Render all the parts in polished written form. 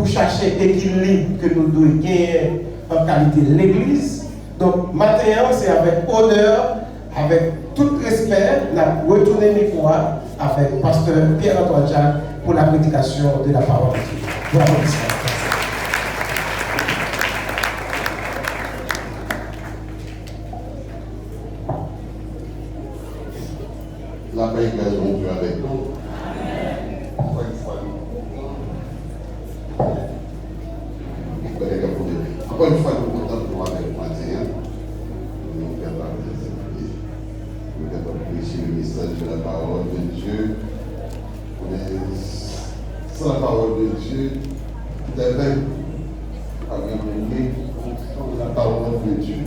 chercher l'équilibre que nous devons gagner en qualité de l'Église. Donc, maintenant, c'est avec honneur, avec tout respect, la retourner mes voix avec pasteur Pierre-Antoine Jacques pour la prédication de la parole de Dieu. Bon applaudissement. La paix et grâce de Dieu avec nous. Encore une fois, nous contemplons avec matin. Nous sommes capables de prêcher le message de la parole de Dieu. Sans la parole de Dieu, tout est vain. Avec la parole de Dieu.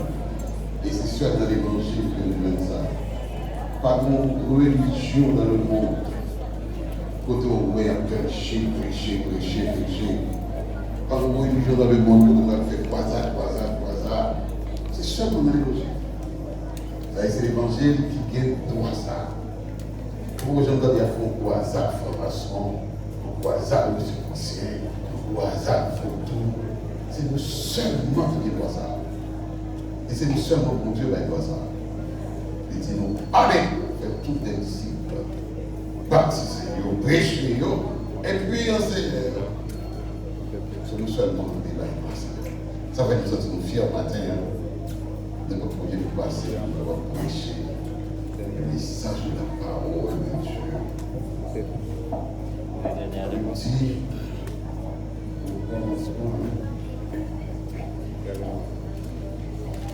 Et c'est sûr dans l'évangile que nous voulons ça. Pas de religion dans le monde. Côté où on a prêché. Pas de religion dans le monde que nous avons fait croisade. C'est seulement dans l'évangile. C'est l'évangile qui gagne tout ça. Pour les gens qui font croisade, formation, croisade, monsieur conseil, croisade, photo. C'est nous seulement qui gagnons ça. Et c'est nous seulement pour Dieu qui gagnons ça. Il dit nous, allez, faire tous les disciples, baptisez-vous, prêchez-vous, et puis enseignez-vous. C'est nous seulement qui gagnons ça. Ça va nous sentir fiers matin, de notre projet de passer, nous allons prêcher le message de la parole de Dieu. Il dit,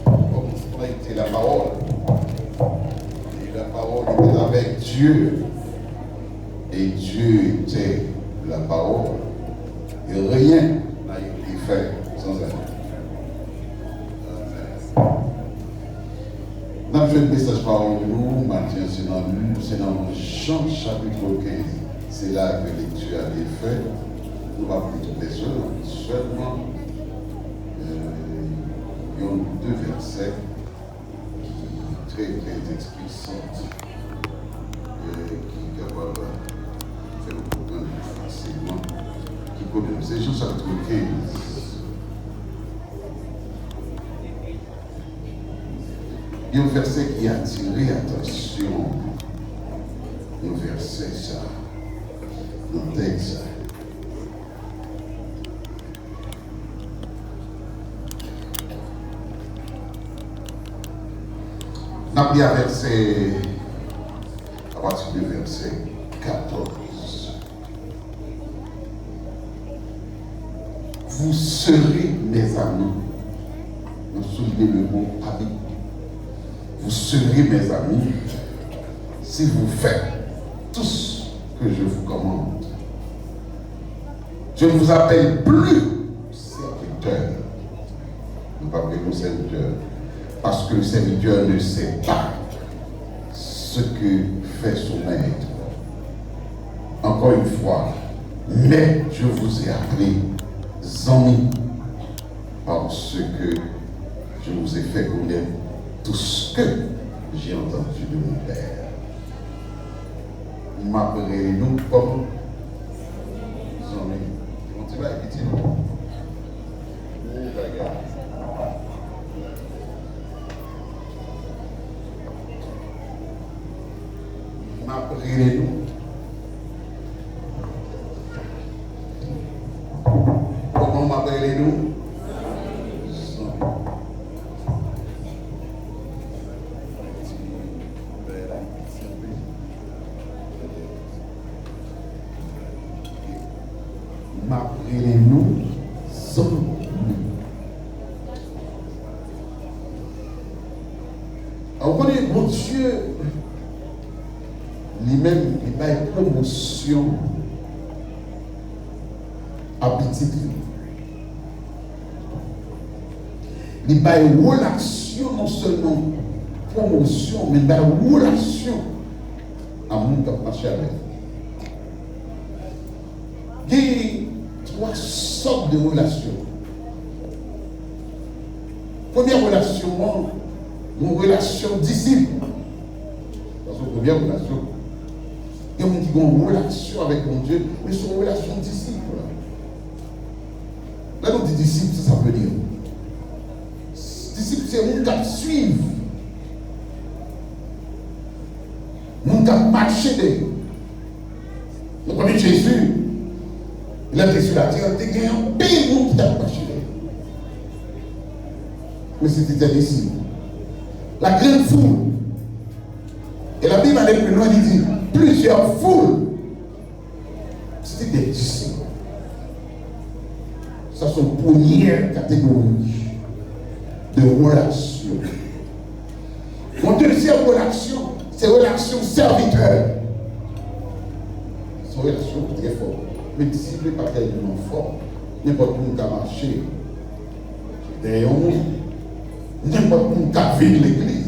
au commencement, était la parole. Et la parole était avec Dieu. Et Dieu était la parole. Et rien n'a été fait sans elle. Nous avons fait le message parole de nous, Matthieu, c'est dans Jean chapitre 15. C'est là que lecture a été faite. Nous ne allons pas toutes les heures, seulement il y a deux versets qui très explicites et qui sont capables de faire le programme plus facilement. C'est Jean chapitre 15. Il y a un verset qui a attiré l'attention. Un verset, ça, un texte. On a pris à partir du verset 14. Vous serez mes amis. Vous soulignez le mot ami. Vous serez mes amis si vous faites tout ce que je vous commande. Je ne vous appelle plus serviteur. Nous appelons serviteur. Parce que le serviteur ne sait pas ce que fait son maître. Encore une fois, mais je vous ai appelé amis parce que je vous ai fait connaître tout ce que j'ai entendu de mon Père. M'appelez-nous comme amis. On te va éviter nous. M'appelez-nous. Comment m'appelez-nous? M'appelez-nous amis. On connaît mon Dieu lui-même, il va une promotion à petit prix. Il va une relation, non seulement promotion, mais il va une relation à mon marché avec. Il y a trois sortes de relations. Première relation, une relation disciple. Parce que première relation, il y a une relation avec mon Dieu, mais c'est une relation disciple. Là, nous dit disciple, ça veut dire. Disciple, c'est un qui suit. Nous qui marché de. Nous connaissons Jésus. Il a été sur la terre, il a gagné un pays monde qui a marché de. Mais c'était des disciples. La grande foule. Et la Bible allait plus loin, il dit plusieurs foules. C'était des disciples. Ça, c'est une première catégorie de relation. Mon deuxième relation, c'est relation serviteur. C'est une relation très forte. Mais disciple n'est pas tellement fort. N'importe où qui a marché. Derrière nous, n'importe où qui a vu l'église.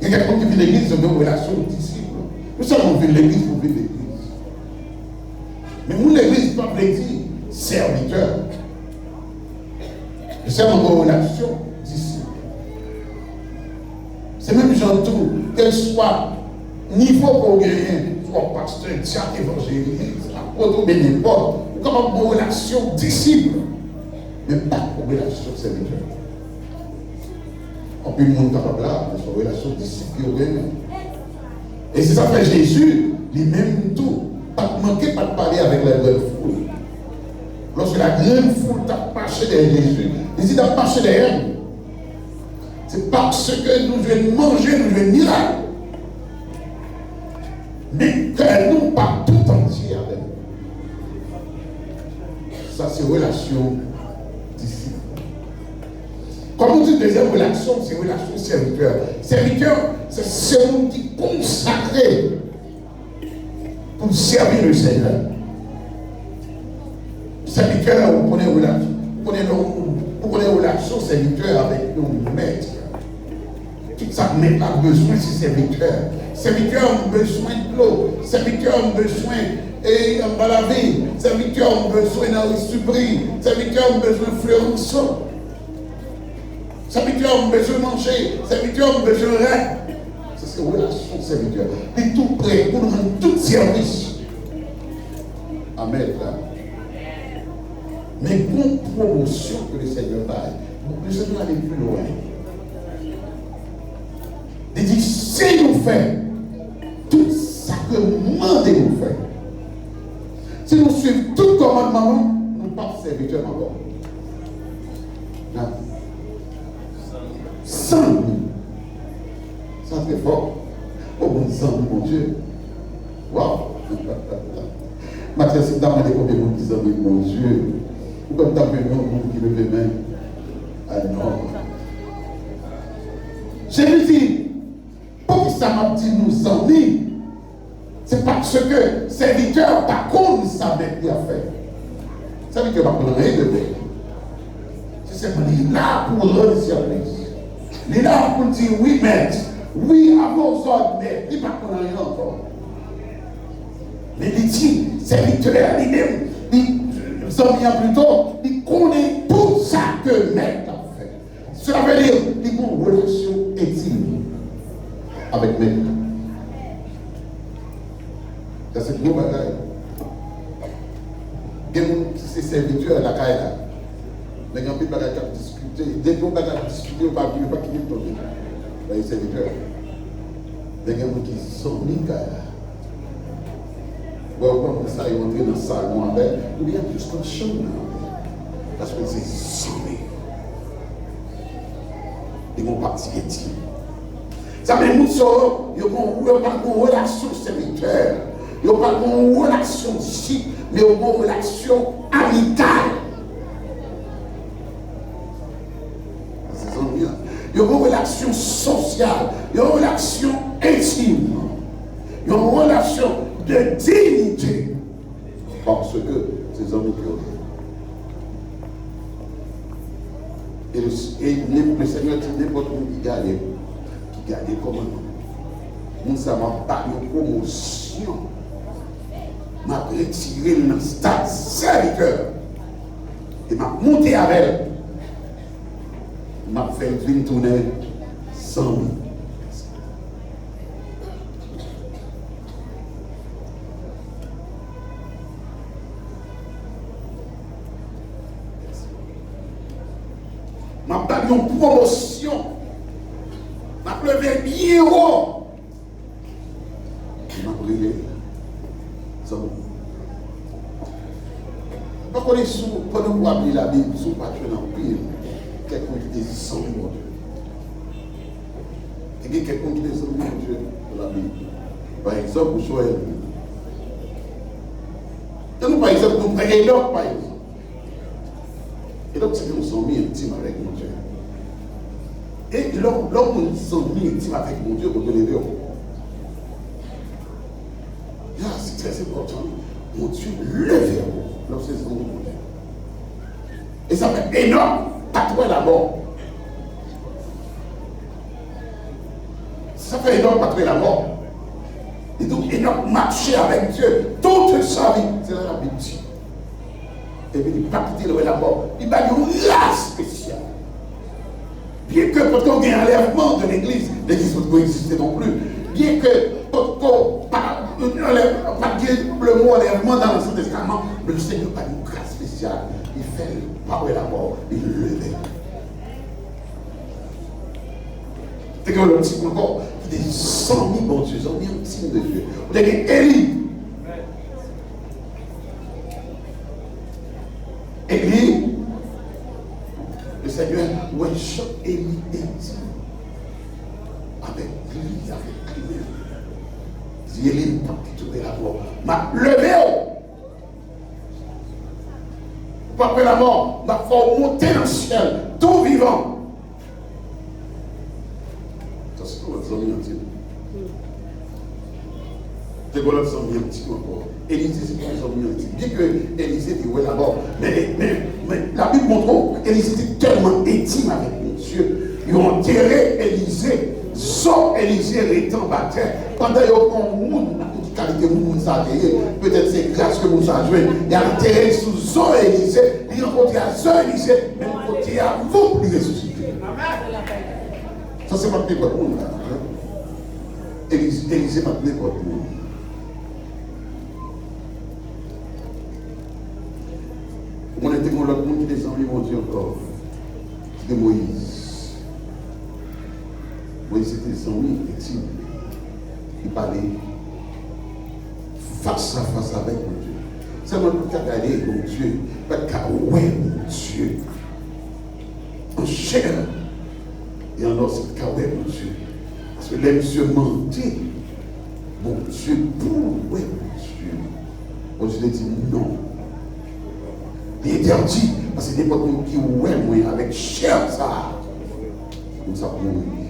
Il y a quelqu'un qui vit l'église, c'est une relation de disciple. Nous sommes venus l'église pour vivre l'église. Mais nous, l'église, pas veut dire serviteur. C'est une relation disciple. C'est même genre tout, quel soit niveau qu'on gagne, soit pasteur, diacre, évangéliste, apôtre, n'importe, comme une relation disciple, mais pas une relation serviteur. On peut le monde capable là, mais son relation disciple. Et c'est ça que Jésus, lui-même tout, pas manqué pas de parler avec la grande foule. Lorsque la grande foule t'a marché derrière Jésus, il dit t'a marché derrière nous. C'est parce que nous devons manger, nous devons miracle. Mais que nous pas tout entier avec nous. Ça c'est relation disciple. Comme on dit deuxième relation, c'est relation serviteur. Serviteur, c'est celui qui est consacré pour servir le Seigneur. Serviteur, vous prenez relation serviteur avec nos maîtres. Tout ça, maître a besoin, c'est serviteur. Serviteur a besoin de l'eau. Serviteur a besoin de la vie. Serviteur a besoin d'un supri. Serviteur a besoin de fleurisson. Serviteur a besoin de manger. Serviteur a besoin de rêve. C'est une relation serviteur. Et tout prêt pour nous rendre tout service. Amen. Là. Mais bonne promotion que le Seigneur baille. Le Seigneur aller plus loin. Il dit, si nous faisons tout ça que nous demandons nous faire, si nous suivons tout commandement, nous ne sommes pas serviteurs encore. Là. 100 000. Ça c'est fort. Oh bon 100 000, mon Dieu. Waouh. Mathieu, si tu as demandé combien de 100 000, mon Dieu. Ou comme tu as vu un monde qui lève les mains. Ah non. Jésus dit, pour que ça m'a dit nous amis, c'est parce que serviteur, par contre, ça va bien faire. Serviteur va prendre rien de bien. C'est seulement il est là pour rendre service. Il est là pour dire oui, maître, oui, à vos ordres, mais il ne va pas prendre rien encore. Mais il dit, serviteur, lui-même, nous sommes bien plus tôt, il connaît tout ça que maître a fait. Cela veut dire qu'il y a une relation intime avec maître. C'est ce gros bagaille. Il y a ces serviteurs à la caille là. Mais il y a un peu de bagaille à discuter. Dès qu'on va discuter, on va pas qu'il y ait tombé. Les serviteurs. Il y a des gens qui sont mis caille là. Comme ça, ils vont entrer dans le salon avec. Il y a plus qu'une chambre. Parce que c'est 100 000. Ils vont partir intime. Ça veut dire qu'ils n'ont pas de relation serviteur. Ils n'ont pas de relation disciple, mais ils ont une relation amicale. C'est ça bien. Ils ont une relation sociale. Ils ont une relation intime. Ils ont une relation de dignité. Parce que ces hommes qui ont et le Seigneur dit n'importe où qui gagne comment nous savons pas une promotion. M'a retiré dans le stade serviteur et m'a monté avec elle. M'a fait une tournée 100 000. pas une promotion. M'a levé bien haut. M'a brûlé. Ça va. Pas qu'on est sous, pendant qu'on applique la Bible, sous pas que dans pile, quelqu'un qui dit sans mon Dieu. Il y a quelqu'un qui dit sans mon Dieu dans la Bible. Par exemple, Joël. Et nous, par exemple, nous prenons Enoch, par exemple. Enoch, c'est que nous sommes mis intimes avec mon Dieu. Et l'homme, nous sommes mis intimes avec mon Dieu pour donner l'heure. C'est très important. Mon Dieu, levez-vous. Lorsque c'est mon Dieu. Et ça fait énorme. Pas trouver la mort. Ça fait énorme pas trouver la mort. Et donc, énorme marcher avec Dieu toute sa vie. C'est là la Bible dit. Et puis, il n'a pas quitté la mort. Il va dire la spéciale. Bien que pourtant il y ait un enlèvement de l'église ne peut pas exister non plus. Bien que pourtant, le mot enlèvement dans l'Ancien Testament, le Seigneur n'a pas une grâce spéciale. Il fait par la mort, il le lève. C'est comme le petit encore, il dit 100 000 bons dieux, 100 000 petits de Dieu. Vous avez Élie. Élie, le Seigneur, ouais, Élie est avec lui, avec lui-même. Si Élie n'a pas quitté la mort, m'a levé. Pas après la mort, m'a fait monter dans le ciel, tout vivant. Ça c'est quoi les amis antiques? C'est quoi les amis antiques encore? Élisée, c'est quoi les amis antiques? Bien que Élisée était ouais là-bas, mais la Bible montre qu'Élisée était tellement intime avec mon Dieu. Ils ont enterré Élisée, sans Élisée étant baptême. Pendant qu'ils ont monde, qualité moun sa terre, peut-être c'est grâce que moun sa joué. Il a enterré sous son Élisée, il a rencontré à son Élisée, mais il a rencontré à vous pour les ressusciter. Ça c'est maintenant votre monde. Élisée maintenant votre monde. On était dans l'autre monde qui descend, mon Dieu encore. C'était Moïse. Moïse était son ami, effectivement. Il parlait face à face avec mon Dieu. Seulement pour regarder mon Dieu, pas qu'à ouais mon Dieu. En chair et en os, c'est qu'à ouais mon Dieu. Parce que les monsieur mentait. Mon Dieu, pour ouais mon Dieu. Mon Dieu dit non. Il interdit, parce que n'importe qui ouais moi avec chair ça. Comme ça pour mourir.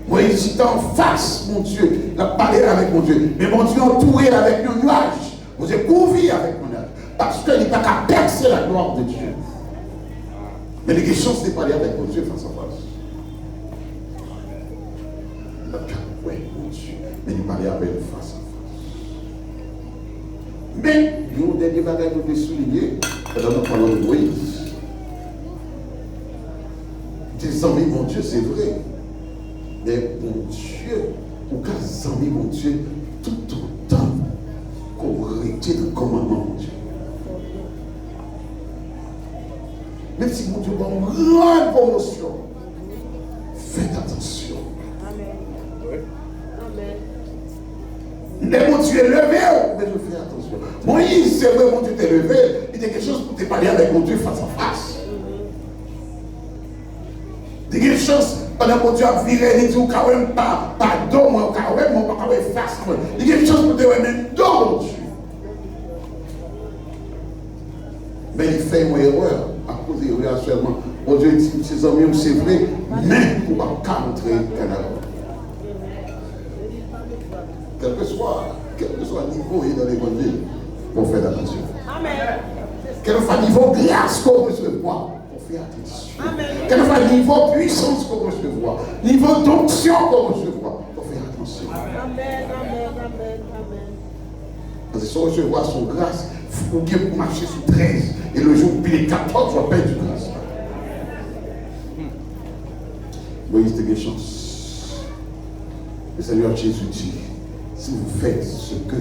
Moïse était en face, mon Dieu. Il a parlé avec mon Dieu. Mais mon Dieu entouré avec un nuage. Vous êtes couvert avec mon nuage. Parce qu'il n'est pas qu'à percer la gloire de Dieu. Mais les questions, c'est de parler avec mon Dieu face à face. Il n'a qu'à ouais, mon Dieu. Mais il parlait avec lui face à face. Mais, il y a un dernier bagage que je souligner pendant que nous parlons de Moïse. Des amis, mon Dieu, c'est vrai. Mais mon Dieu, ou qu'à amis, mon Dieu, tout autant qu'on retient le commandement, mon Dieu. Même si mon Dieu va en grande promotion, faites attention. Amen. Amen. Mais mon Dieu est levé, mais je fais attention. Moïse, c'est vrai, mon Dieu t'est levé, il y a quelque chose pour te parler avec mon Dieu face à face. Il y a quelque chose. Pendant que Dieu a viré, il dit, quand même pas pardon, moi, quand même, moi, pas face. Il y a quelque chose pour te dire, même don, Dieu. Mais il fait une erreur, à cause de l'erreur seulement. Mon Dieu dit, ses amis, c'est vrai, mais pour ne pas entrer au Canada. Quel que soit le niveau dans l'évangile, pour faire attention. Amen. Quel que soit le niveau grâce qu'on recevoir. Fais attention. Quel que soit le niveau de puissance qu'on recevoir, niveau d'onction qu'on recevoir, il faut faire attention. Amen, amen, amen, amen. Parce que si on recevoir son grâce, il faut bien marcher sur 13 et le jour où il est 14, on va perdre du grâce. Moïse a des chances. Le Seigneur Jésus dit, si vous faites ce que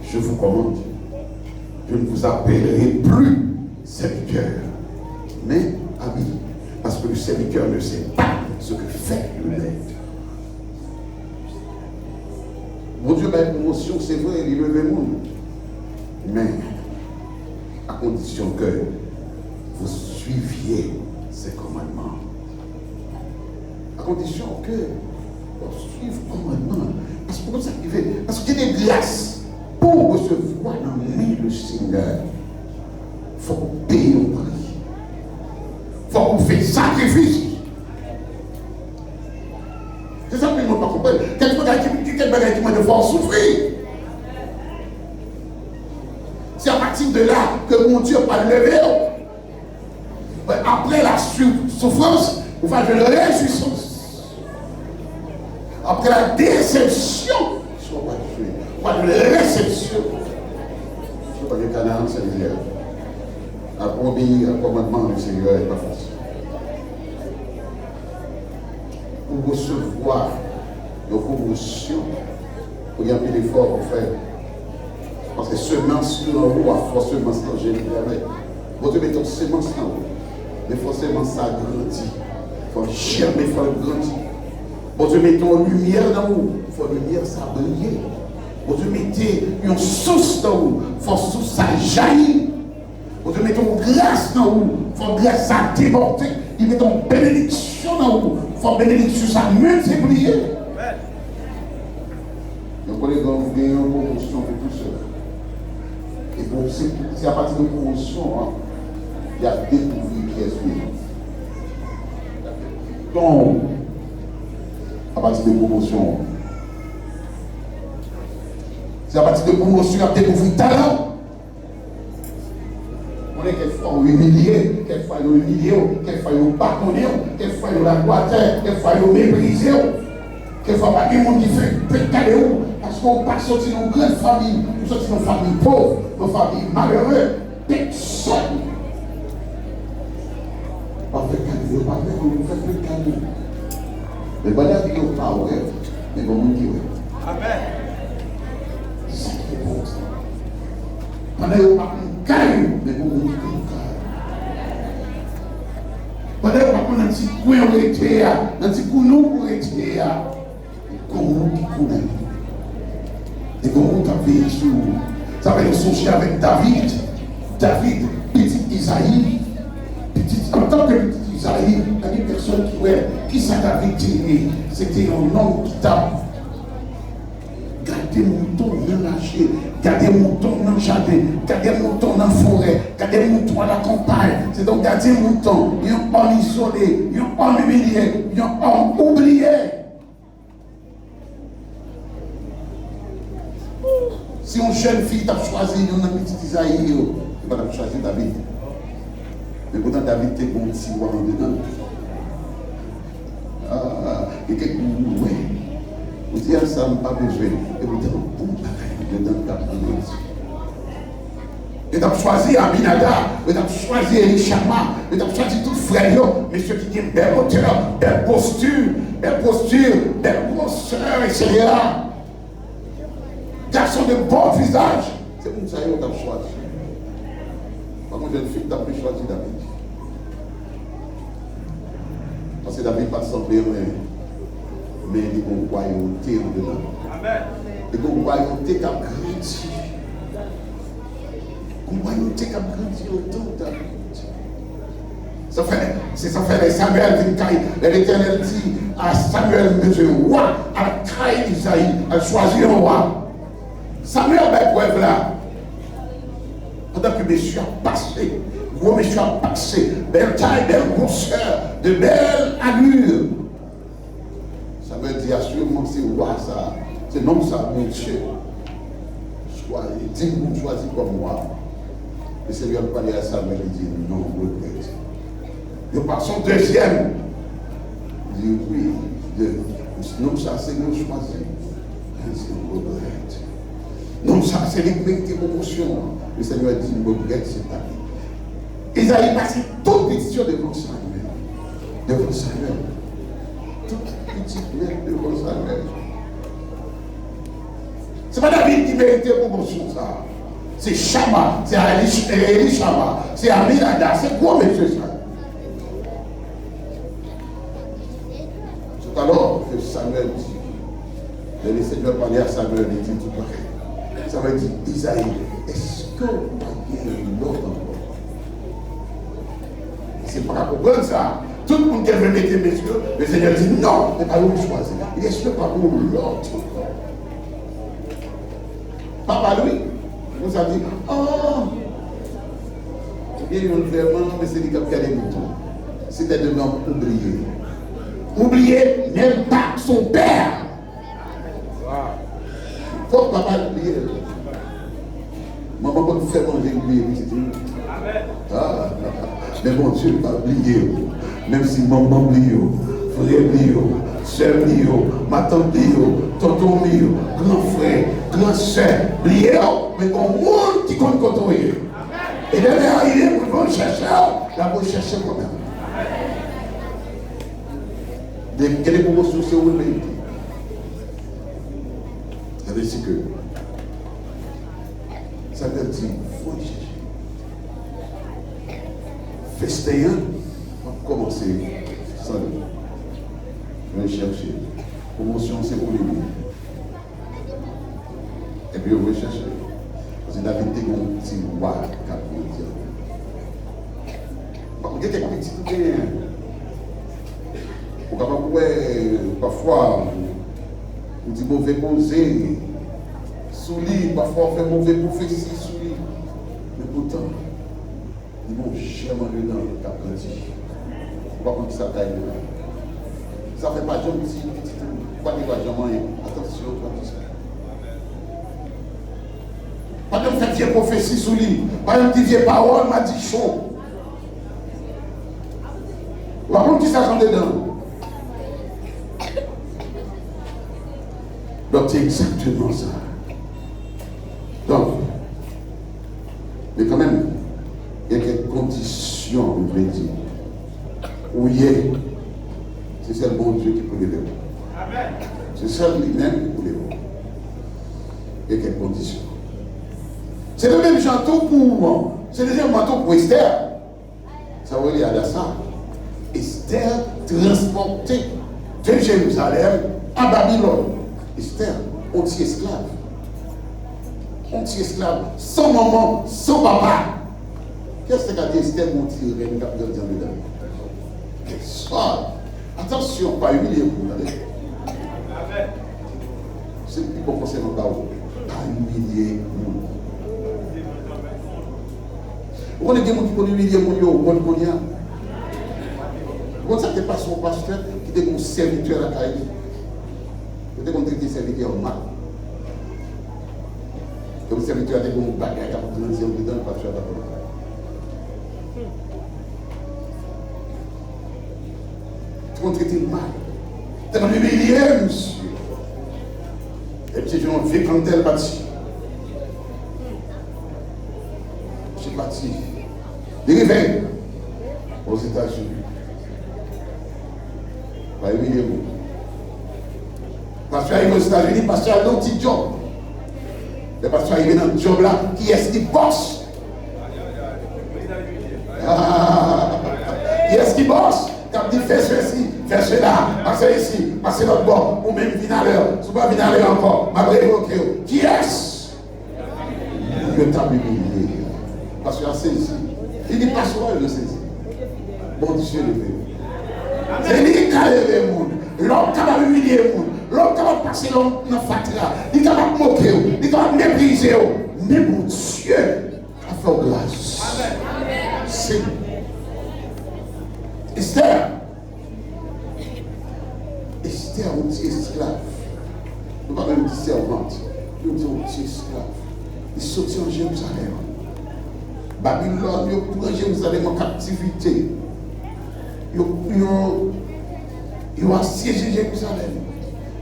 je vous commande, je ne vous appellerai plus serviteur, mais Ah oui, parce que le serviteur ne sait pas ce que fait le maître. Mon Dieu, ma promotion, c'est vrai, il levé le monde. Mais, à condition que vous suiviez ses commandements. À condition que vous suiviez les commandements. Parce que ça arrive, parce qu'il y a des grâces pour recevoir dans le Seigneur. Il faut qu'on paye au prix. Il faut qu'on fasse sacrifice. C'est ça que je ne peux pas comprendre. Quel bagage qui m'a de force souffrir. C'est à partir de là que mon Dieu va lever. Après la souffrance, vous faites une réjouissance. Après la déception, vous faites une réception. Je ne sais pas que Canaan, c'est l'hiver. La obéir au commandement du Seigneur n'est pas facile. Pour recevoir nos promotions, il y a un peu d'effort pour faire. Parce que semence en haut, à force semence en génie, vous devez mettre semence en haut. Mais forcément ça grandit. Il faut germer, il faut grandir. Vous devez mettre une lumière en haut. Il faut lumière ça briller. Vous devez mettre une source en haut. Il faut source ça jaillir. Vous devez mettre une grâce en haut. Il faut grâce ça déborder. Il met une bénédiction en haut. Il faut bénédiction ça multiplier. Donc les gars, vous gagnez une promotion de tout cela. Et bon, c'est à partir de promotion, hein, il y a découvert qui est celui. Donc, à partir de promotion, c'est à partir de promotion qu'il y a découvert talent. On est quelquefois humilié, quelquefois humilié, quelquefois pardonné, quelquefois la terre, quelquefois méprisé, quelquefois pas de monde qui fait pécaler. Parce qu'on ne passe sortir dans une grande famille, nous sortir dans une famille pauvre, dans une famille malheureuse, personne. Pas fait cadeau, pas fait comme vous faites le cadeau. Mais bon, la vie n'est pas ouais, mais bon, on dit ouais. Amen. C'est ça qui est bon. Pendant que vous parlez de cadeau, mais bon, on dit cadeau. Pendant que vous parlez d'un petit coin où était, d'un petit counou où était, comment qui connaît. Et comment on a vécu sur. Ça va nous songer avec David. David, petit Isaïe. En tant que petit Isaïe, il y a une personne qui s'est David tiré. C'était un homme qui t'a gardé mouton dans la chair, gardé mouton dans le jardin, gardé mouton dans la forêt, gardé mouton à la campagne. C'est donc garder mouton. Il y a un homme isolé, il y a un homme humilié, il y a un homme oublié. Si une jeune fille t'a choisi, une petite Isaïe, tu vas choisir David. Mais pourtant, David t'es bon petit roi en dedans. Et que ouais. Vous dites ça, n'a pas besoin. Et vous dites, bon, dedans, t'as pas besoin. Et t'as choisi Aminadab, et t'as choisi Elishama, et t'as choisi tout frère, mais ceux qui disent belle hauteur, belle posture, belle grosseur, etc. Garçon de bon visage. C'est pour ça que tu as choisi. Par contre, jeune fille, tu as pu choisir David. Parce que David pas semblé, mais il y a une royauté en dedans. Amen. Il y a une royauté qui a grandi. Une royauté qui a grandi autant de David. Ça fait Samuel qui l'Éternel dit à Samuel, monsieur roi, à Caïn Isaïe, à choisir un roi. Samuel va preuve là. Pendant que monsieur a passé, gros monsieur a passé, belle taille, belle grosseur, de belle allure. Samuel dit assurément c'est roi ça, c'est non ça, mon Dieu. Dis-moi, choisis comme moi. Le Seigneur parlait à Samuel, il dit non, regrette. Il passe son deuxième. Il dit oui, non ça c'est nous choisir. Il dit regrette. Non, ça, c'est l'égalité promotion. Le Seigneur dit, me regrette cette année. Isaïe passe toute pétition devant Samuel. Devant Samuel. Toute petite lettre devant Samuel. Ce n'est pas David qui méritait promotion, ça. C'est Shama, c'est Elishama, c'est Aminadab, c'est quoi, monsieur ça? Samuel dit, le Seigneur parlait à Samuel, il dit tout pareil. Samuel dit, Isaïe, est-ce que il y a une autre encore? C'est pas comprendre ça. Tout le monde qui veut mettre mes yeux, le Seigneur dit non, c'est pas vous choisir. Il est sûr pas pour l'autre. Papa lui, vous a dit, oh, il y a vraiment, mais c'est lui qui a fait les moutons. C'était de l'homme oublié. Oublié même pas son père. Faut que papa l'oublier. Maman, quand vous faites manger, oublier, c'est tout. Ah, mais mon Dieu, pas oublier. Même si maman oublie, frère oublie, soeur oublie, ma tante oublie, tonton oublie, grand frère, grand soeur oublie, mais au monde qui compte contrôler. Et derrière arriver pour le chercher, là pour chercher quand même. Quelle est pour vous soucier ou le mériter? Ça veut dire que ça veut dire il faut chercher. Festin, on va commencer sans lui. Je vais chercher. Promotion, c'est pour lui. Et puis on va chercher. Parce que David était un petit roi qui a pu dire. Par contre, il y a des petits trucs. Pour capable parfois on dit mauvais conseil sous lui, parfois on fait mauvais prophétie sous lui. Mais pourtant, ils vont jamais dedans le cap grandi. Pas comme ça taille dedans. Ça fait pas jamais petit, pas de pas jamais. Attention, pas tout ça. Pas de faire vieille prophétie sous lui. Pas de vieille parole, m'a dit chaud. Pas comme qui ça dedans. Donc c'est exactement ça. Donc, mais quand même, il y a quelques conditions, je vais dire. Où il est, c'est seul bon Dieu qui peut lever. C'est seul lui-même qui peut lever. Il y a quelques conditions. C'est le même chanteau pour, c'est le même manteau pour Esther. Ça va aller à ça. Esther transportée de Jérusalem à Babylone. Esther, anti-esclave. Anti-esclave, sans maman, sans papa. Qu'est-ce que dit Esther, mon petit reine, qui a bien dit dedans? Attention, pas humilier vous, c'est le plus bon conseil dans le barreau. Pas humilier vous. Vous connaissez des gens qui peuvent humilier mon yo, mon konya. Vous savez pas son pasteur qui était mon serviteur à Kaï. Vous avez compris que serviteur mal. Donc, le serviteur a des bons bagages qui ont grandi dedans, le pasteur a pas. Tu vas traiter mal. Tu vas humilier, monsieur. Et puis, je vais vivre quand elle bâtit. Je suis parti. Il réveille aux États-Unis. Pas humilier vous. Parce qu'il arrive aux États-Unis, parce qu'il y a un petit job. Le pasteur arrive dans le job là, qui est-ce qui bosse? Qui est-ce qui bosse? Quand il fait ceci, fait cela, passez ici, passez l'autre bord, ou même venir à l'heure, si vous ne venez à l'heure encore, malgré vos cœurs. Qui est-ce? Il t'a humilié. Parce qu'il a saisi. Il dit pas souvent, il le saisit. Bon Dieu le fait. C'est lui qui a levé le monde. L'homme qui a humilié le monde. L'homme qui va passer dans la fatira, il va moquer, il va mépriser. Mais mon Dieu a fait grâce. C'est Esther. Esther, on dit esclave. Nous ne pouvons pas même dire servante. Nous disons esclave. Il sortit en Jérusalem. Babylone, il prend Jérusalem en captivité. Il a assiégé Jérusalem.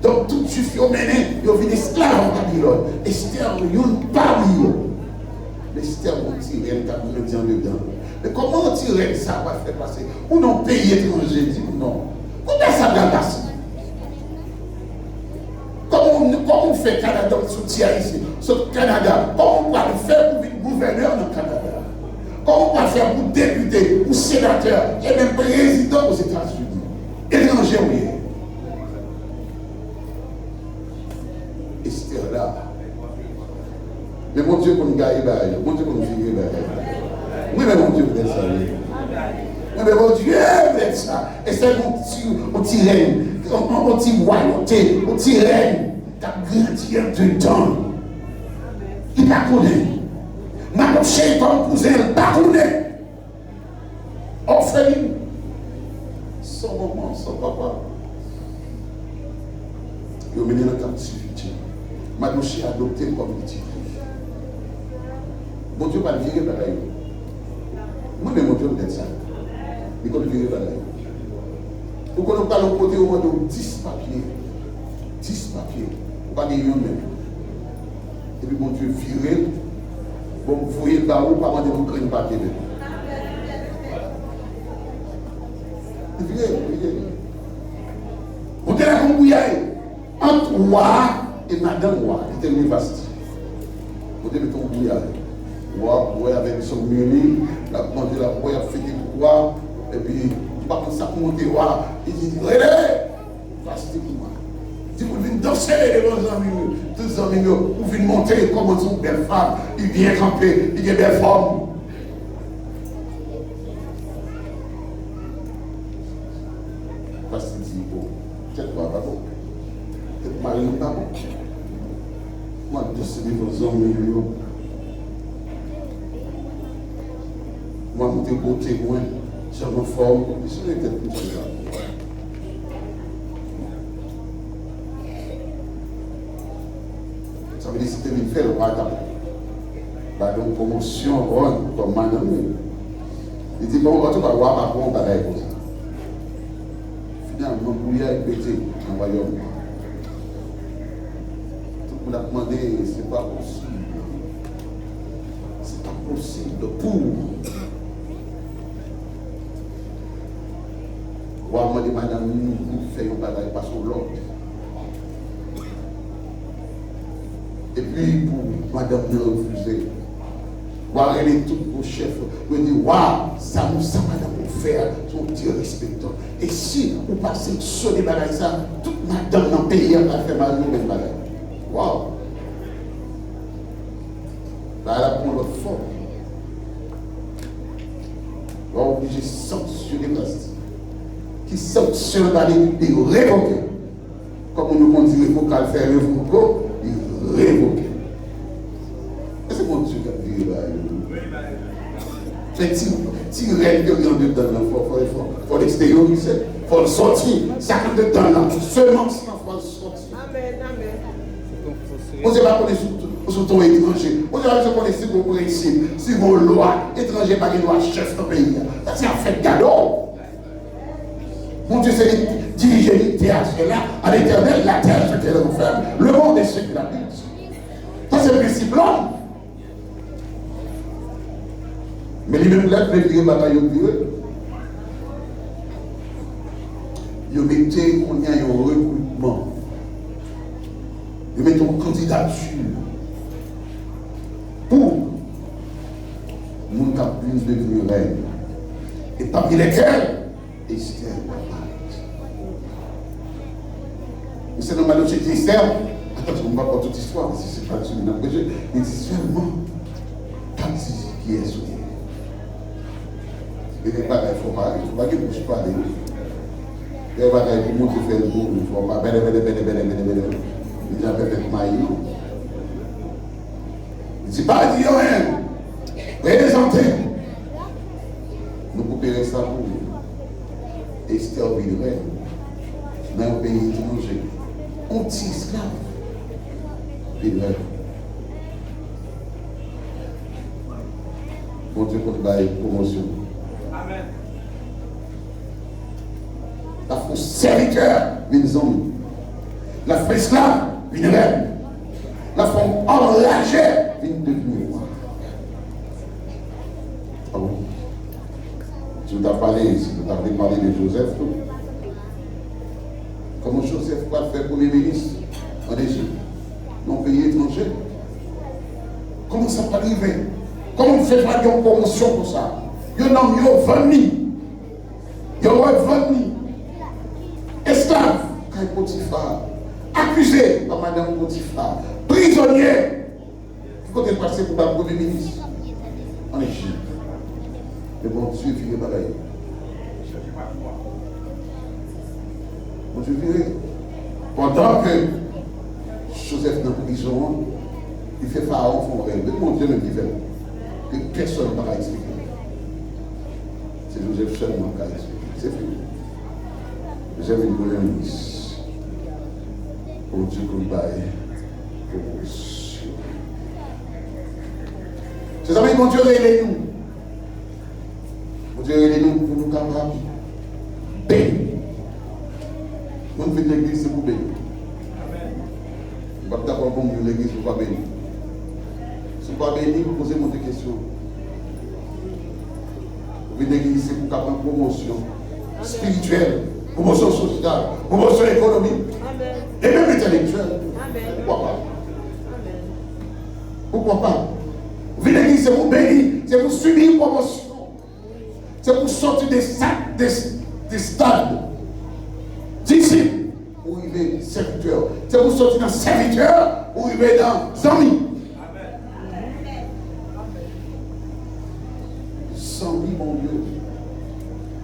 Donc tout juif yo mené, yo venu esclave en Babylone. Esther, yon parmi yo. Mais Esther, on tire elle qui a dit dedans. Mais comment on tire ça va faire passer? Ou non pays étranger, dit non. Comment ça va passer? Comment on fait Canada soutien ici? Sur Canada, comment on va le faire pour être gouverneur dans le Canada? Comment on va faire pour député, pour sénateur, et même président aux États-Unis? Étranger, oui. Dieu pour nous gagner, bon Dieu pour nous vivre. Oui, mais mon Dieu peut être ça. Oui, mais mon Dieu peut être ça. Et c'est mon petit règne, mon petit royauté, mon petit règne, qui a grandi en 2 ans. Il n'a pas connu. Ma couché comme cousin, il n'a pas connu. Orpheline. Son maman, son papa. Il a mené dans la captivité. Ma couché adopté comme petit. Mon Dieu va le virer par là. Moi, mais mon Dieu peut être ça. Il va le virer par là. Vous connaissez pas le côté au moins de 10 papiers. 10 papiers. Vous ne pouvez pas gagner même. Et puis, mon Dieu, viré. Bon, vous voyez le barreau, pas demander de créer un papier. Viré. Vous êtes là comme vous y allez. Entre roi et madame roi, il était vaste. Vous êtes là comme vous y allez. Roi, avec son muni, la demandé la roi, il a fait du roi. Et puis, par contre, ça monte roi. Il dit, relève, vaste pour moi. Si vous venez danser devant les amis, tous les amis, vous venez monter comme une belle femme, il vient camper, il est belle forme. Parce qu'il dit, oh, peut-être pas bon, peut-être Marie n'est pas bon. Moi, je suis devant les amis, moi, je suis beau témoin, je me forme, je suis peut-être plus ça. Ça veut dire que c'était une fête, on va faire une promotion comme madame. Il dit, bon, on va voir un bagage comme ça. Finalement, il y a pété dans le royaume. Tout le monde a demandé, c'est pas possible. C'est pas possible pour. On va demander, madame, nous faisons un bagage par son l'autre. Et puis, pour madame de refuser, on va aller tout au chef, on va dire, waouh, ça madame pour faire, son petit respectant. Et si vous passez sur les bagages, ça, toute madame dans le pays a fait mal au même bagage. Waouh! Là, elle a pris l'autre forme. On va obliger de sanctionner place. Qui sanctionne d'aller et révoquer. Comme on nous dit, il faut qu'elle fasse révoquer. Révoqué. Et c'est mon Dieu qui a viré là. Mais si il règne dedans, il faut l'extérioriser, il faut le sortir. Ça rentre dedans là. Seulement si on faut le sortir. Amen, amen. On ne sait pas qu'on est sous ton étranger. On ne sait pas qu'on est sous ton principe, sur vos lois. Étranger, pas de loi chef dans le pays. Ça c'est un fait cadeau. Mon Dieu, c'est diriger l'intérieur là, à l'éternel, la terre, ce qu'elle referme. Le monde est ce qu'il habite. Ça, c'est le principe là. Mais lui-même, là, il fait bataille au bureau. Il mettait qu'on y a un recrutement. Il mettait une candidature pour mon capitaine devenir reine. Et parmi lesquels, Esther. Mais c'est normal que j'ai dit Esther. Attends, on ne va pas toute l'histoire, si c'est pas dessus, il dit seulement partie qui est souillée. Il n'est pas il ne faut pas qu'il ne bouge pas. Il ne faut pas qu'il monte faire le bout, il ne faut pas belle. Il dit avec maïs. Il ne dit pas dire rien. Présentez. Nous coupérons ça pour nous. Esther viendrait dans un pays étranger. Anti-esclave. Viendrait. Bon Dieu pour la promotion. Amen. La femme serviteur, une homme. La femme esclave, une reine. La femme enragée, une devenue roi. Ah bon? Je vous ai parlé, si vous avez parlé de Joseph, comment Joseph va faire premier ministre en Égypte, dans un pays étranger? Comment ça peut arriver? Comment on fait pas une promotion pour ça? Il y a un homme, 20 000. Il y a 20 000. Esclave, quand Potiphar, accusé par Madame Potiphar, prisonnier, Quand elle passe pour le Premier ministre en Égypte. Mais bon Dieu, il pas bagaille. Bon Dieu, pendant que Joseph est dans la prison, il fait Pharaon font rêve. Mon Dieu même qui fait. Que personne ne va expliquer. C'est Joseph seulement qui a expliqué. C'est fini. J'avais une bonne ministre. Pour Dieu qu'on baille. Ses amis, mon Dieu, aidez-nous. Mon Dieu, aidez-nous pour nous capables. Béni. Nous venons de l'église, c'est pour bénir. Nous ne sommes pas d'accord pour l'église, pour pas bénir. Si vous ne pas bénir, vous posez des questions. Vous venez de l'église, c'est pour capable promotion spirituelle, promotion sociale, promotion économique. Et même intellectuelle. Pourquoi pas? Pourquoi pas? Vous venez de l'église, c'est pour bénir, c'est pour subir une promotion. C'est pour sortir des stades. Disciple, où il est serviteur. C'est pour sortir dans serviteur, où il est dans amis. Sans lui, mon Dieu.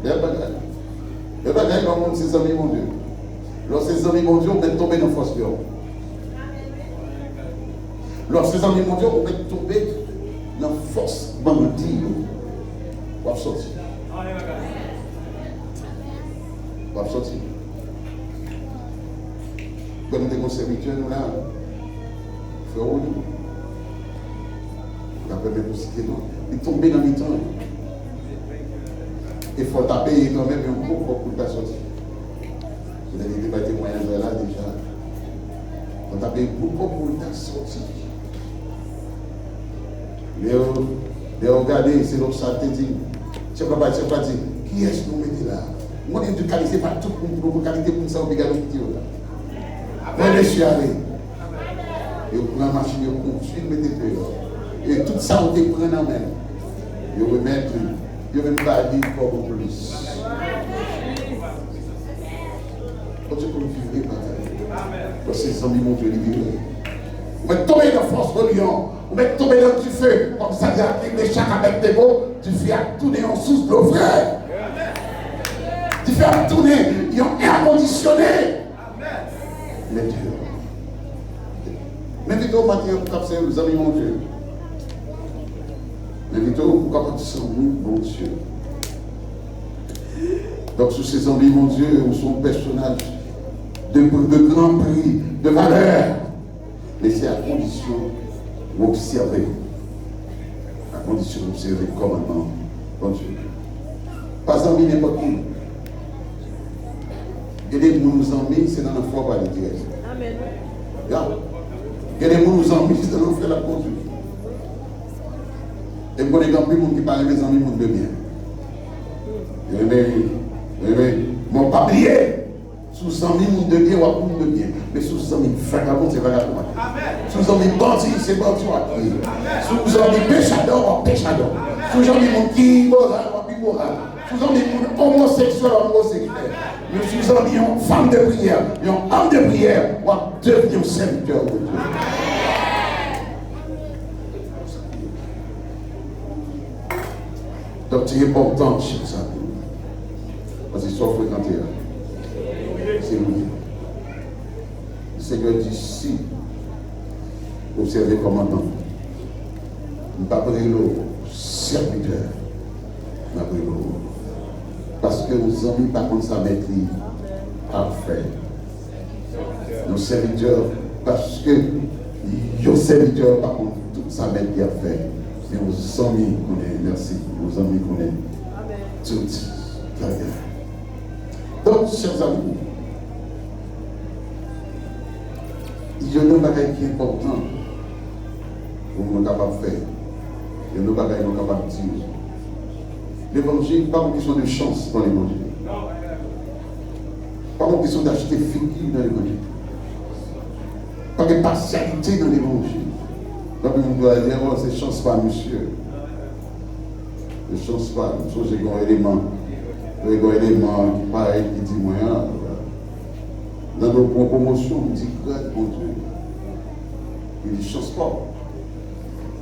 Les bagailles dans le monde, c'est amis, mon Dieu. Lorsque ces amis, mon Dieu, on va tomber dans la force de l'homme. Lorsque ces amis, mon Dieu, on va tomber dans la force bandit. On va sortir. On va sortir. Quand nous sommes serviteurs, nous là, frère, nous avons même cité nous. Il tombe dans les temps. Il faut taper quand même un coup pour la sortir. Vous avez débattu moyen de là déjà. Il faut taper beaucoup pour la sortir. Mais regardez, c'est l'autre ça te dit. Tu ne peux pas dire, qui est-ce que nous mettons là? Moi, je ne qualité pas tout pour vous qualité pour ça, obligatoire. Vous laissez aller. Et vous prenez la machine, vous continuez de mettre dehors. Et tout ça, vous prenez en main. Vous remettez, vous même pas dire encore plus. Quand tu peux vivre, parce que ces amis vont te libérer. Vous mettez tomber dans la force de lion. Vous mettez tomber dans du feu. Comme ça, il y a les chats avec des mots. Tu fais tourner en sous de l'eau frère. Tu fais tourner, ils ont air conditionné. Les dieux. Mais plutôt, matin, pour capter les amis, mon Dieu. Mais plutôt, pour capter nous, mon Dieu. Donc, sous ces amis, mon Dieu, où sont personnages de grand prix, de valeur. Mais c'est à condition d'observer. À condition d'observer le commandement, mon Dieu. Pas amis n'importe qui. Il y a des gens qui nous amis, c'est dans la foi par les dieux. Amen. Il y a des gens qui nous amis, c'est dans la foi la conduite. Et vous connaissez plus de gens qui parlent de mes amis, monde de bien. Mon papier, sous amis, monde de bien, ou à monde de bien. Mais sous amis, vagabond, c'est vagabond. Sous amis, bandit, c'est bandit. Sous amis, péchador, ou péchador. Sous amis, mon qui moral, ou moral. Sous amis, mon homosexuel, ou homosexuel. Nous sommes une femme de prière, une homme de prière, ou devenir serviteur de Dieu. Donc c'est important, chers amis, parce qu'ils sont fréquentés. C'est lui. Le Seigneur dit si, observez commandant, nous ne pas prendre le serviteur, nous pas parce que nos amis, par contre, ça mettre parfait. Nos serviteurs, parce que nos serviteurs, par contre, tout ça mettre parfait. Mais nos amis qu'on est, merci, nos amis qu'on est, tout carrière. Donc, chers amis, il y a un bagage qui est important pour nous capables de faire. Il y a un bagage qui nous capables de dire. L'évangile, pas une question de chance dans l'évangile. Pas une question d'acheter figure dans l'évangile. Pas de partialité dans l'évangile. Donc on doit dire, oh, c'est chance pas, monsieur. Ne chance pas. Nous sommes un élément. Un élément qui paraît, qui dit moyen. Dans nos promotions, on dit, grâce mon Dieu. Il dit, chance pas.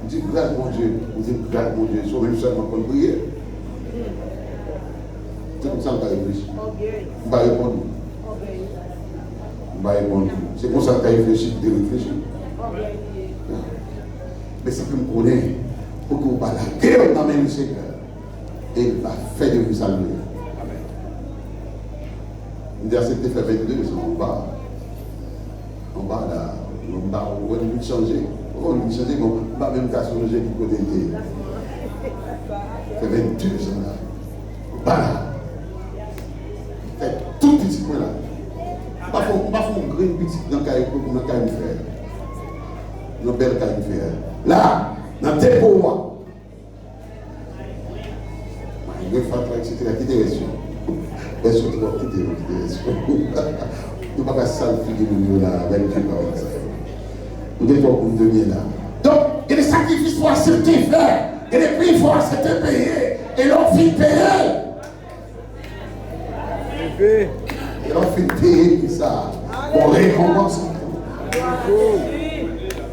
Vous dites grâce mon Dieu, vous dites grâce mon Dieu, sur même seulement pour prier. C'est comme ça que tu as réfléchi. On va répondre. On va répondre. C'est comme ça que tu as réfléchi, tu as réfléchi. Mais ça peut me connaître pour que vous parlez la guerre dans le Seigneur. Et il va faire de vous saluer. Amen. Il dit à cette fait 22, c'est en bas. En bas là, on va nous changer. On va nous changer, mais on va même qu'à changer du côté de fait 22, c'est là. En bas là. Fait tout petit point là. On va faire un grand petit dans le cahier pour le cahier frère. Une belle cahier frère. Là, dans le dépôt. Il faut faire etc. Qui direction? Bien sûr, tu vas quitter direction. Nous ne pouvons pas ça le fil de là, avec le ça. Nous devons pour nous donner là. Donc, il y a des sacrifices pour accepter faire. Il y a des prix pour accepter payer. Et l'on fait payer. Et l'on fait payer pour ça. On récompense.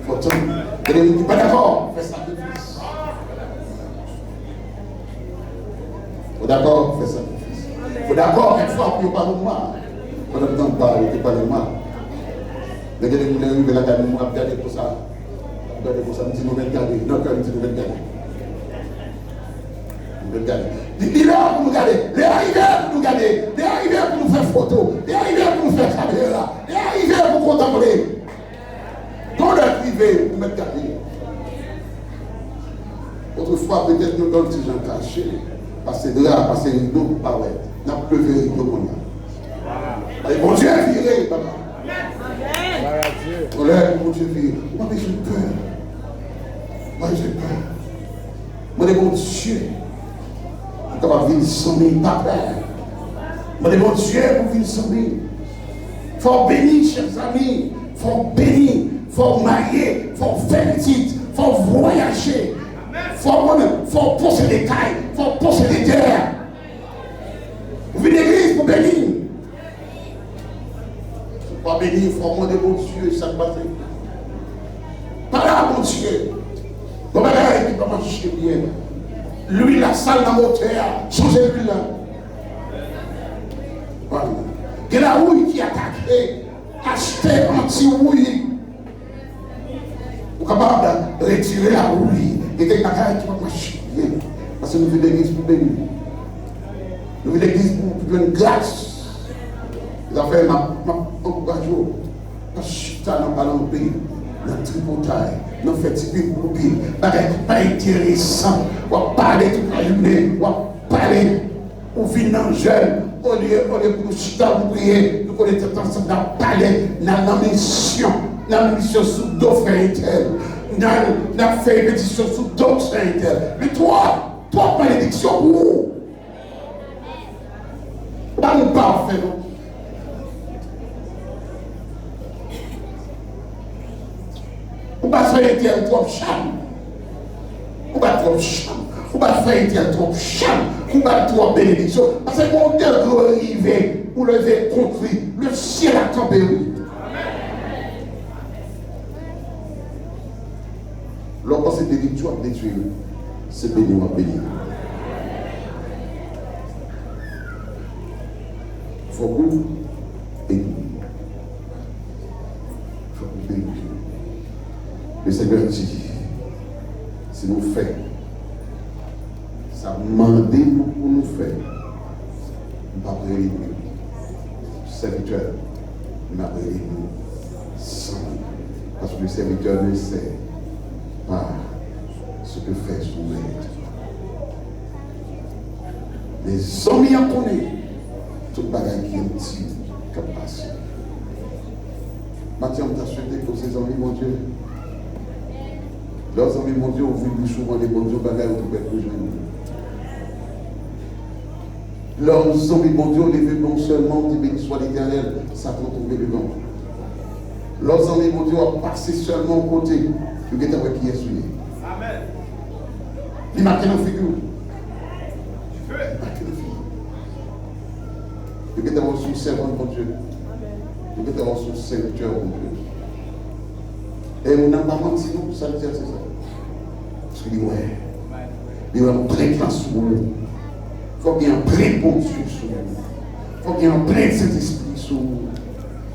Faut tout. Il y a des gens qui ne sont pas d'accord. Fais sacrifice. Faut d'accord, fais sacrifice. Faut d'accord, une fois pour ne pas nous mal. Pendant le temps, il ne pas de mal. Les gens qui arrivent là, ils vont regarder pour ça. Regarder pour ça, ils disent nous regarder. Non, quand ils disent nous regarder. Nous regarder. Ils là pour nous garder. Les arrivés pour nous garder. Les arrivés pour nous faire photo. Les arrivés pour nous faire caméra. Les arrivés pour contempler. Quand on est arrivé pour mettre garder. Autrefois, peut-être nous donnons des gens cachés. Passer de là, passer une rideau, pas ouais. N'a pas levé une rideau qu'on a. Et mon Dieu est viré, papa. On lève, mon Dieu est viré. Moi, j'ai peur. Moi, j'ai peur. Moi, mon Dieu. On va vivre 100 000, pas peur. Moi, mon Dieu, pour vivre 100 000. Il faut bénir, chers amis. Il faut bénir. Il faut marier. Il faut faire petite. Il faut voyager. Il faut poser des cailles, il faut poser des terres. Vous venez l'église pour bénir. Il ne faut pas bénir, il faut demander mon Dieu, ça ne passe pas. Par là, mon Dieu. Bon, ben là, il va marcher bien. Lui, la salle dans mon terre, changez lui là. Voilà. Il y a la rouille qui attaque. Acheter anti-rouille. Vous êtes capable de retirer la rouille. Et des bagages qui vont marcher bien. Parce que nous venons l'église pour bénir. Nous venons l'église pour une grâce. Les affaires, ma encourage. Je suis dans le ballon de pays. Dans le tripotail. Dans le fait pour pied. Bagages pas intéressant. On va parler toute la journée. On va parler. On vit dans le jeune. Au lieu pour nous chuter pour prier. Nous connaissons ensemble dans le palais. Dans la mission. Dans la mission sous d'autres frères. On a fait une pétition sous d'autres frères. Mais toi, malédiction, où? Pas nous parfait, non? On va faire un trop charme. On va trop charme. On va faire un trop charme. On va trop bénédiction. Parce que mon Dieu doit arriver pour lever contre lui. Le ciel a tombé. Lorsqu'on s'est dit, tu vas détruire, c'est béni, on va bénir. Il faut que vous bénir. Il faut que vous bénir. Le Seigneur dit, si nous faisons, ça demande nous pour nous faire. Nous ne pas prier nous. Serviteur, nous ne pas prier nous sans nous. Parce que le serviteur ne sait pas ce que fait son maître. Les hommes en connaissent tout le bagage qui est petit, comme passé. Mathieu, on t'a souhaité pour ces amis, mon Dieu. Leurs amis, mon Dieu, ont vu plus souvent des bons bagages au tout le monde. Leurs amis, mon Dieu, ont levé non seulement, dit béni soit l'Éternel, Satan tombé devant. Leurs amis, mon Dieu, ont passé seulement au côté du guet avec qui est souillé. Amen. Il m'a qu'une figure. Il m'a qu'une figure. Le guet avec son servant, mon Dieu. Le guet avec son serviteur, mon Dieu. Et on n'a pas menti, non, ça veut dire c'est ça. Parce qu'il dit, ouais, il y a un plein de temps sur nous. Il faut qu'il y ait un plein de bon Dieu sur nous. Il faut qu'il y ait un plein de Saint-Esprit sur nous.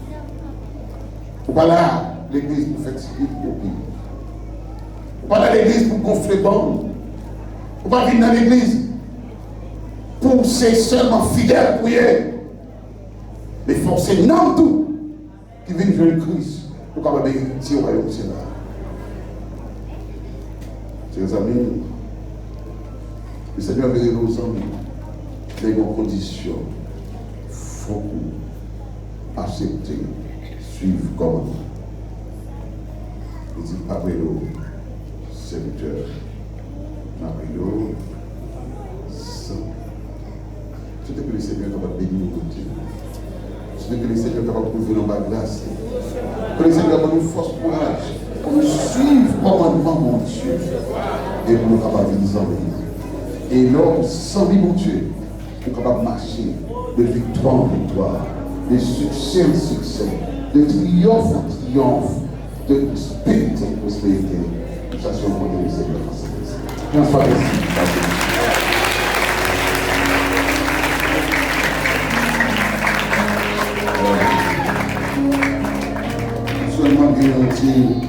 Il ne faut pas là, l'église pour faire ce qu'il faut. Il ne faut pas là l'église pour gonfler bon. Il ne faut pas venir dans l'église pour ser seulement fidèle pour eux. Mais forcer non tout qui vient jouer le Christ pour qu'on puisse bénir au royaume de Sénat. Chers amis, le Seigneur veut nos amis, mais nos conditions, il faut accepter, suivre comme il dit, après le serviteur, après le sang. C'est que le Seigneur est capable de bénir nos Dieu. C'est que le Seigneur est capable de trouver dans ma glace. Que le Seigneur donne nous force courage pour nous suivre commandement, mon Dieu, et pour nous capables de nous enlever. Et l'homme sans lui, mon Dieu, est capable de marcher de victoire en victoire, de succès en succès, de triomphe en triomphe, de prospérité en prospérité. Nous cherchons le monde du Seigneur en cette Bien soit ici. Seulement bien entier.